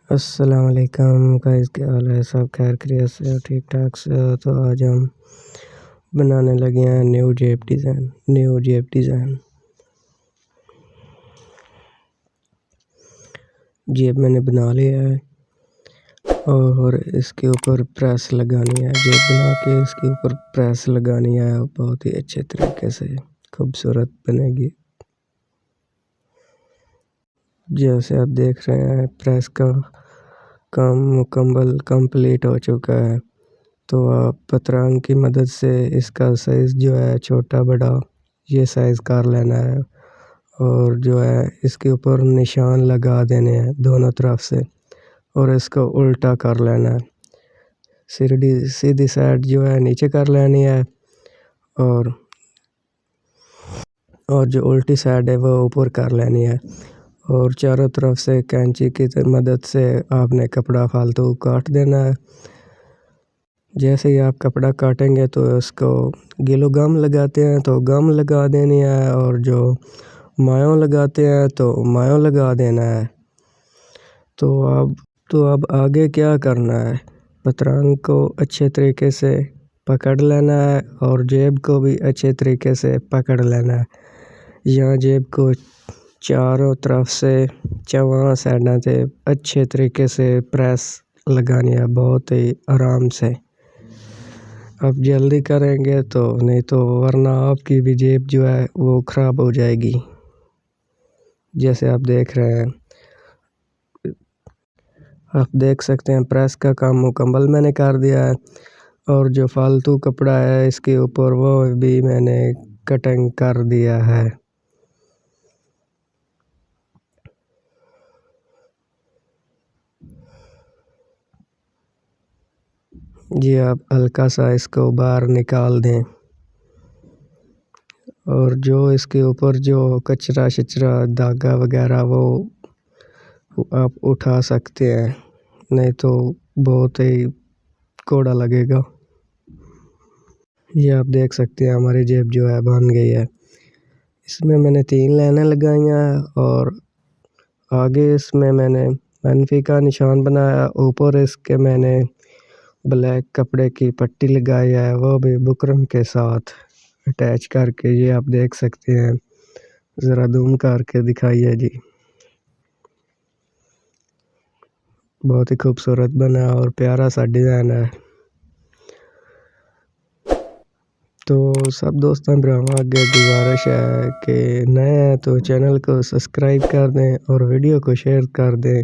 السلام علیکم گائز، کیا حال ہے؟ سب خیر خیریت سے ہو؟ ٹھیک ٹھاک سے ہو؟ تو آج ہم بنانے لگے ہیں نیو جیب ڈیزائن۔ جیب میں نے بنا لیا ہے اور اس کے اوپر پریس لگانی ہے۔ جیب بنا کے اس کے اوپر پریس لگانی ہے، بہت ہی اچھے طریقے سے خوبصورت بنے گی۔ جیسے آپ دیکھ رہے ہیں پریس کا کام مکمل کمپلیٹ ہو چکا ہے، تو آپ پترنگ کی مدد سے اس کا سائز جو ہے چھوٹا بڑا یہ سائز کر لینا ہے، اور جو ہے اس کے اوپر نشان لگا دینے ہیں دونوں طرف سے، اور اس کو الٹا کر لینا ہے۔ سیدھی سائڈ جو ہے نیچے کر لینی ہے، اور جو الٹی سائڈ ہے وہ اوپر کر لینی ہے، اور چاروں طرف سے کینچی کی مدد سے آپ نے کپڑا فالتو کاٹ دینا ہے۔ جیسے ہی آپ کپڑا کاٹیں گے تو اس کو گلو گم لگاتے ہیں تو گم لگا دینی ہے، اور جو مایوں لگاتے ہیں تو مایوں لگا دینا ہے۔ تو اب آگے کیا کرنا ہے؟ پترنگ کو اچھے طریقے سے پکڑ لینا ہے، اور جیب کو بھی اچھے طریقے سے پکڑ لینا ہے۔ یہاں جیب کو چاروں طرف سے چواں سائڈوں سے اچھے طریقے سے پریس لگانی ہے، بہت ہی آرام سے۔ اب جلدی کریں گے تو نہیں تو ورنہ آپ کی بھی جیب جو ہے وہ خراب ہو جائے گی۔ جیسے آپ دیکھ رہے ہیں، آپ دیکھ سکتے ہیں پریس کا کام مکمل میں نے کر دیا ہے، اور جو فالتو کپڑا ہے اس کے اوپر وہ بھی میں نے کٹنگ کر دیا ہے۔ جی آپ ہلکا سا اس کو باہر نکال دیں، اور جو اس کے اوپر جو کچرا شچرا دھاگا وغیرہ وہ آپ اٹھا سکتے ہیں، نہیں تو بہت ہی کوڑا لگے گا۔ یہ آپ دیکھ سکتے ہیں ہماری جیب جو ہے بن گئی ہے۔ اس میں نے 3 لائنیں لگائی ہیں، اور آگے اس میں نے منفی کا نشان بنایا، اوپر اس کے میں نے بلیک کپڑے کی پٹی لگائی ہے، وہ بھی بکرم کے ساتھ اٹیچ کر کے۔ یہ آپ دیکھ سکتے ہیں، ذرا زوم کر کے دکھائیے جی۔ بہت ہی خوبصورت بنا اور پیارا سا ڈیزائن ہے۔ تو سب دوستاں براماں آگے گزارش ہے کہ نئے ہیں تو چینل کو سبسکرائب کر دیں اور ویڈیو کو شیئر کر دیں۔